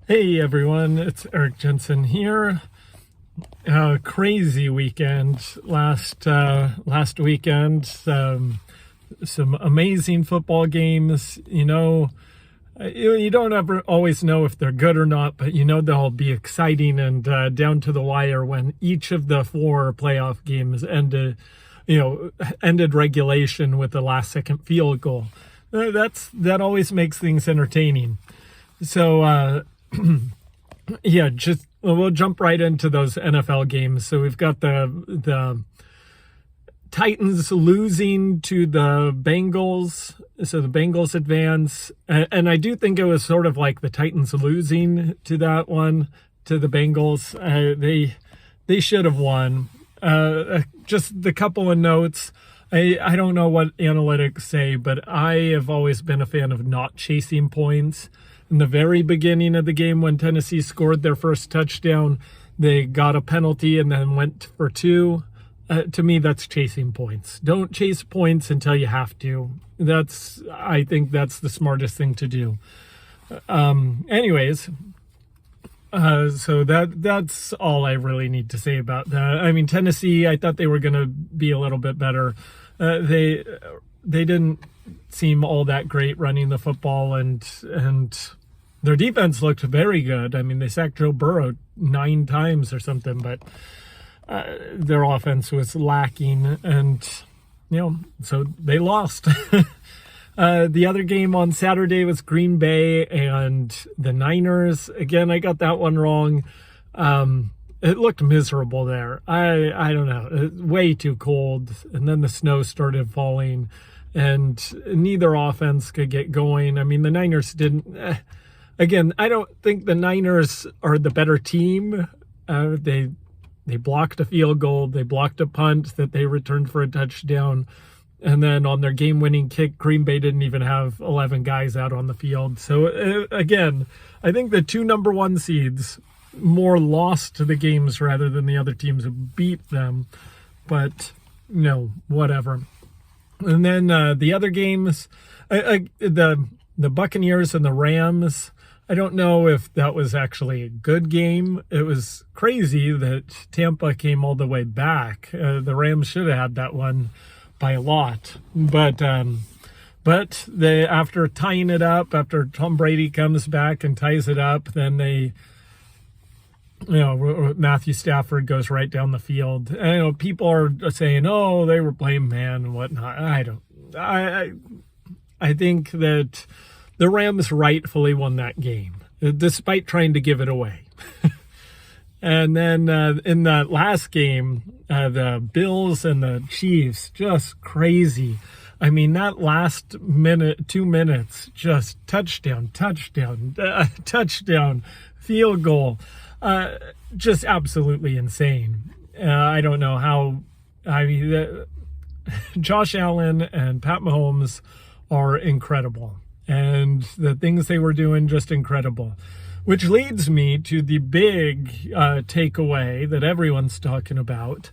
Hey everyone, it's Jensen here. Crazy weekend last weekend. Some amazing football games. You don't ever always know if they're good or not, but they'll be exciting and down to the wire when each of the four playoff games ended regulation with the last second field goal. That always makes things entertaining. So we'll jump right into those NFL games. So we've got the Titans losing to the Bengals. So the Bengals advance. And I do think it was sort of like the Titans losing to that one, to the Bengals. They should have won. Just the couple of notes. I don't know what analytics say, but I have always been a fan of not chasing points. In the very beginning of the game, when Tennessee scored their first touchdown, they got a penalty and then went for two. To me, that's chasing points. Don't chase points until you have to. I think that's the smartest thing to do. So that's all I really need to say about that. I mean, Tennessee, I thought they were going to be a little bit better. They didn't seem all that great running the football, and their defense looked very good. I mean, they sacked Joe Burrow 9 times or something, but their offense was lacking, and so they lost. The other game on Saturday was Green Bay and the Niners. Again, I got that one wrong. It looked miserable there. I don't know. Way too cold. And then the snow started falling and neither offense could get going. I mean, the Niners didn't. Again, I don't think the Niners are the better team. They blocked a field goal. They blocked a punt that they returned for a touchdown. And then on their game-winning kick, Green Bay didn't even have 11 guys out on the field. So, again, I think the 2 number 1 seeds more lost to the games rather than the other teams who beat them. But, whatever. And then the other games, the Buccaneers and the Rams, I don't know if that was actually a good game. It was crazy that Tampa came all the way back. The Rams should have had that one by a lot, but they, after tying it up, after Tom Brady comes back and ties it up, then Matthew Stafford goes right down the field. And, people are saying, "Oh, they were playing man and whatnot." I think that the Rams rightfully won that game, despite trying to give it away. And then in that last game, the Bills and the Chiefs, just crazy. I mean, that last 2 minutes, just touchdown, field goal, just absolutely insane. I don't know how. I mean, Josh Allen and Pat Mahomes are incredible, and the things they were doing, just incredible. Which leads me to the big takeaway that everyone's talking about: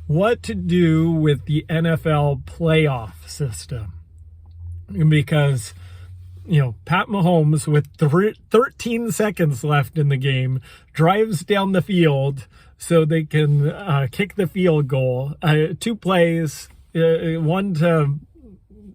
what to do with the NFL playoff system. Because, Pat Mahomes, with 13 seconds left in the game, drives down the field so they can kick the field goal. 2 plays, one to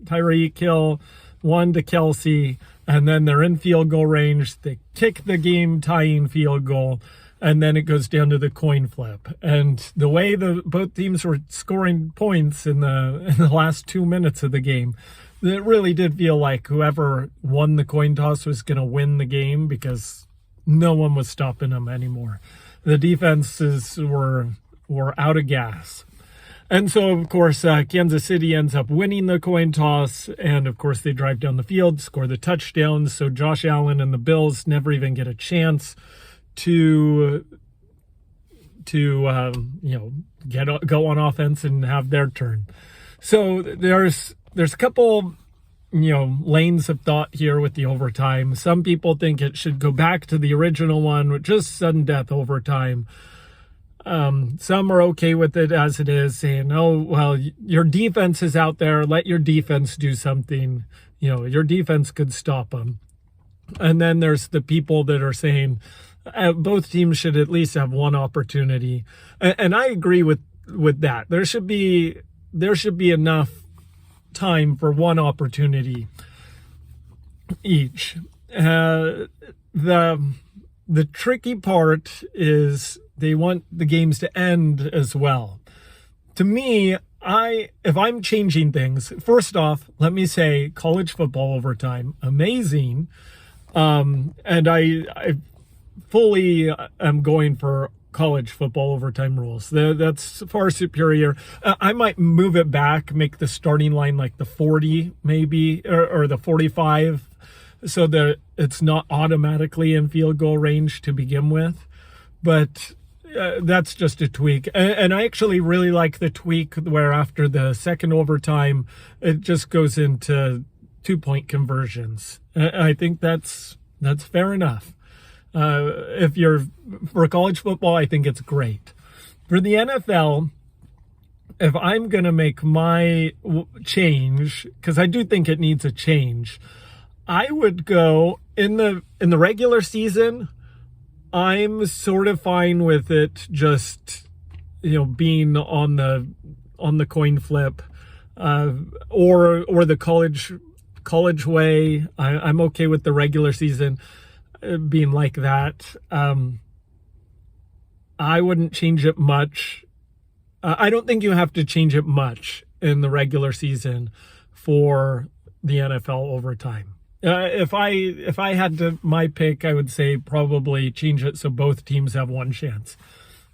Tyreek Hill, one to Kelsey, and then they're in field goal range. They kick the game-tying field goal, and then it goes down to the coin flip. And the way both teams were scoring points in the last 2 minutes of the game, it really did feel like whoever won the coin toss was going to win the game, because no one was stopping them anymore. The defenses were out of gas. And so, of course, Kansas City ends up winning the coin toss, and of course they drive down the field, score the touchdowns. So Josh Allen and the Bills never even get a chance to go on offense and have their turn. So there's a couple lanes of thought here with the overtime. Some people think it should go back to the original one with just sudden death overtime. Some are okay with it as it is, saying, "Oh, well, your defense is out there. Let your defense do something. Your defense could stop them." And then there's the people that are saying both teams should at least have one opportunity. And I agree with that. There should be enough time for one opportunity each. The tricky part is they want the games to end as well. To me, if I'm changing things, first off, let me say college football overtime, amazing. And I fully am going for college football overtime rules. That's far superior. I might move it back, make the starting line like the 40 maybe, or the 45, so that it's not automatically in field goal range to begin with. But that's just a tweak. And I actually really like the tweak where after the second overtime, it just goes into 2-point conversions. I think that's fair enough. If you're for college football, I think it's great. For the NFL, if I'm going to make my change, because I do think it needs a change, I would go in the regular season. I'm sort of fine with it just, being on the coin flip, or the college way. I'm okay with the regular season being like that. I wouldn't change it much. I don't think you have to change it much in the regular season for the NFL overtime. If I had my pick, I would say probably change it so both teams have one chance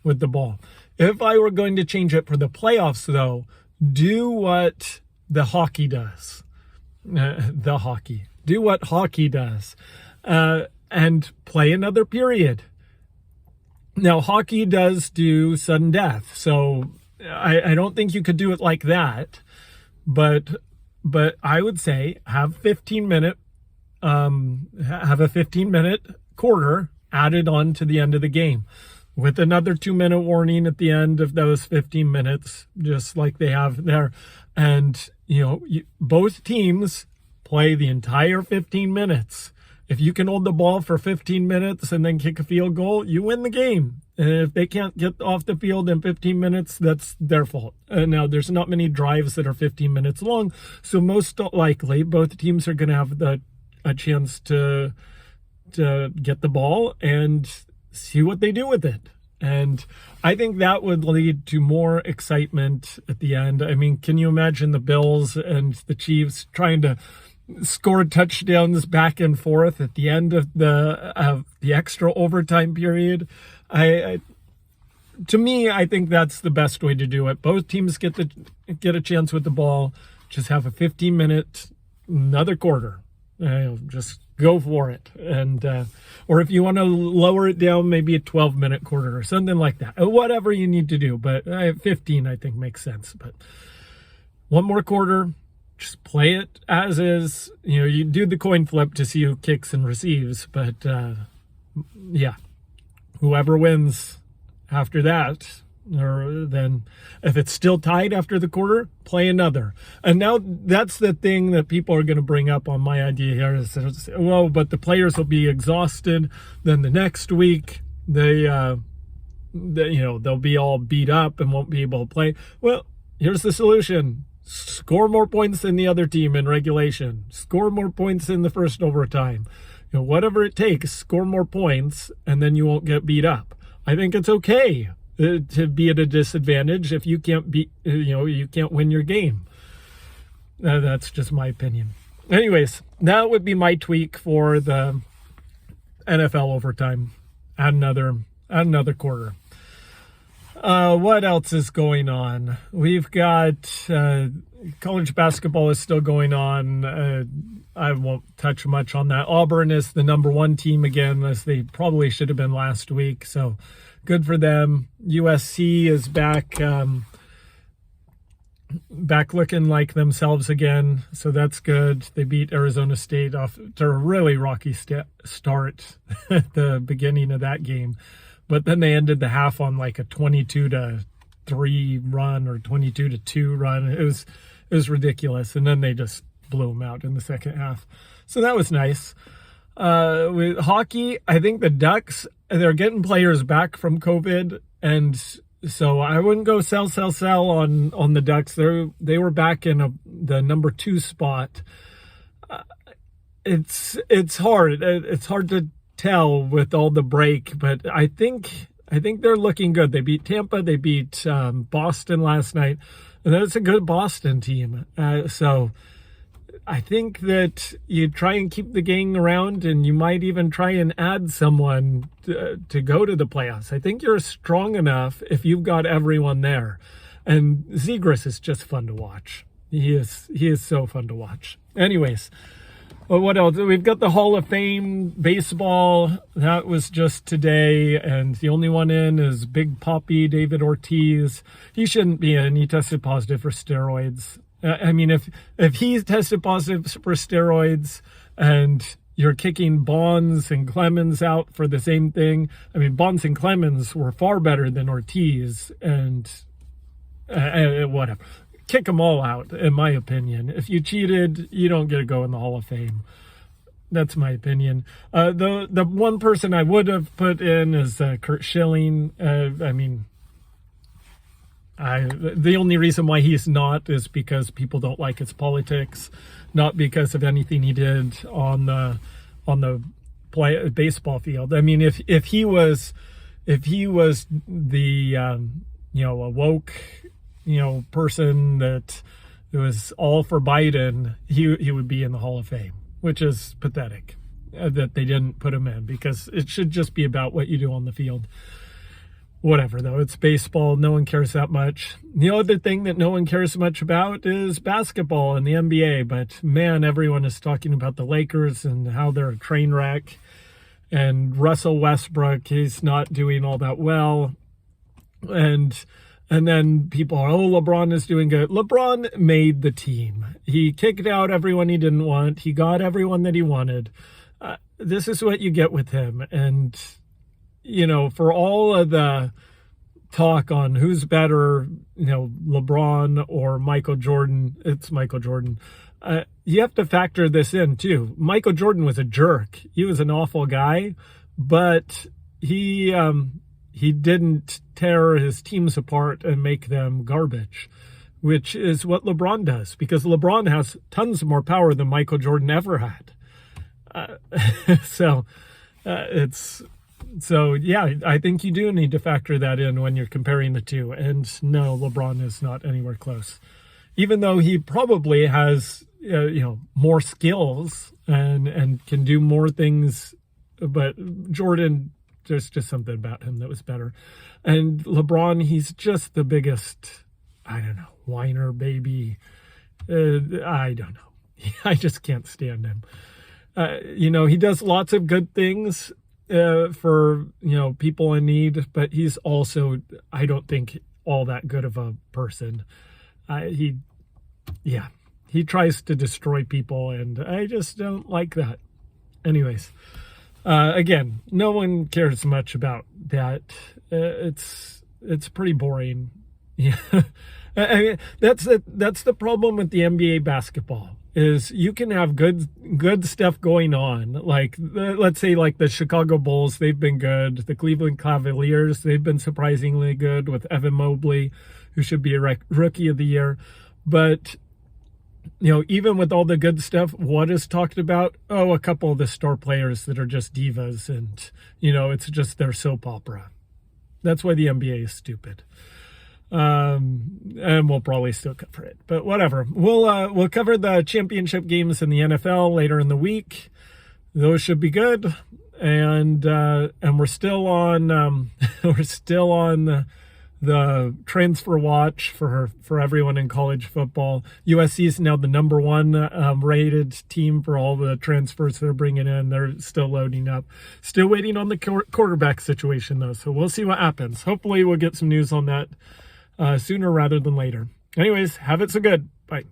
with the ball. If I were going to change it for the playoffs, though, do what the hockey does. Do what hockey does, and play another period. Now, hockey does do sudden death, so I don't think you could do it like that. But I would say have a 15-minute quarter added on to the end of the game, with another 2-minute warning at the end of those 15 minutes, just like they have there. And, both teams play the entire 15 minutes. If you can hold the ball for 15 minutes and then kick a field goal, you win the game. And if they can't get off the field in 15 minutes, that's their fault. Now, there's not many drives that are 15 minutes long, so most likely both teams are going to have a chance to get the ball and see what they do with it. And I think that would lead to more excitement at the end. I mean, can you imagine the Bills and the Chiefs trying to score touchdowns back and forth at the end of the extra overtime period? To me, I think that's the best way to do it. Both teams get a chance with the ball. Just have a 15-minute, another quarter. Just go for it. And or if you want to lower it down, maybe a 12-minute quarter or something like that. Whatever you need to do. But 15, I think, makes sense. But one more quarter, just play it as is. You do the coin flip to see who kicks and receives. But, yeah, whoever wins after that, or then if it's still tied after the quarter, play another. And now that's the thing that people are going to bring up on my idea here is, well, but the players will be exhausted. Then the next week, they'll be all beat up and won't be able to play. Well, here's the solution. Score more points than the other team in regulation. Score more points in the first overtime. Whatever it takes, score more points, and then you won't get beat up. I think it's okay to be at a disadvantage if you can't you can't win your game. That's just my opinion. Anyways, that would be my tweak for the NFL overtime. Add another quarter. What else is going on? We've got college basketball is still going on. I won't touch much on that. Auburn is the number 1 team again, as they probably should have been last week. So good for them. USC is back looking like themselves again. So that's good. They beat Arizona State off to a really rocky start at the beginning of that game. But then they ended the half on like a 22-3 run or 22-2 run. It was ridiculous. And then they just blew them out in the second half. So that was nice. With hockey, I think the Ducks, they're getting players back from COVID, and so I wouldn't go sell on the Ducks. They were back in the number 2 spot. It's hard. It's hard to tell with all the break, but I think they're looking good. They beat Tampa. They beat Boston last night. And that's a good Boston team. So I think that you try and keep the gang around, and you might even try and add someone to go to the playoffs. I think you're strong enough if you've got everyone there. And Zegras is just fun to watch. He is so fun to watch. Anyways, well, what else? We've got the Hall of Fame baseball. That was just today, and the only one in is Big Poppy, David Ortiz. He shouldn't be in. He tested positive for steroids. I mean, if he's tested positive for steroids and you're kicking Bonds and Clemens out for the same thing, I mean, Bonds and Clemens were far better than Ortiz, and whatever. Kick them all out, in my opinion. If you cheated, you don't get to go in the Hall of Fame. That's my opinion. The one person I would have put in is Kurt Schilling. The only reason why he's not is because people don't like his politics, not because of anything he did on the baseball field. I mean, if he was the a woke person that was all for Biden, he would be in the Hall of Fame, which is pathetic that they didn't put him in, because it should just be about what you do on the field. Whatever, though, it's baseball. No one cares that much. The other thing that no one cares much about is basketball and the NBA. But man, everyone is talking about the Lakers and how they're a train wreck. And Russell Westbrook, he's not doing all that well. And then people are, LeBron is doing good. LeBron made the team. He kicked out everyone he didn't want. He got everyone that he wanted. This is what you get with him. And for all of the talk on who's better, LeBron or Michael Jordan, it's Michael Jordan. You have to factor this in too. Michael Jordan was a jerk. He was an awful guy, but he didn't tear his teams apart and make them garbage, which is what LeBron does, because LeBron has tons more power than Michael Jordan ever had. So yeah, I think you do need to factor that in when you're comparing the two. And no, LeBron is not anywhere close, even though he probably has more skills and can do more things. But Jordan, there's just something about him that was better. And LeBron, he's just the biggest, whiner baby. I don't know. I just can't stand him. He does lots of good things for people in need, but he's also, I don't think, all that good of a person. He tries to destroy people, and I just don't like that. Anyways, again, no one cares much about that. It's pretty boring. Yeah, I mean, that's the problem with the NBA basketball. Is you can have good stuff going on, like let's say like the Chicago Bulls, they've been good. The Cleveland Cavaliers, they've been surprisingly good with Evan Mobley, who should be a rookie of the year. But even with all the good stuff, what is talked about? Oh, a couple of the star players that are just divas, and it's just their soap opera. That's why the NBA is stupid. And we'll probably still cover it, but whatever. We'll cover the championship games in the NFL later in the week. Those should be good. And we're still on, the transfer watch for everyone in college football. USC is now the number 1 rated team for all the transfers they're bringing in. They're still loading up. Still waiting on the quarterback situation though. So we'll see what happens. Hopefully we'll get some news on that sooner rather than later. Anyways, have it so good. Bye.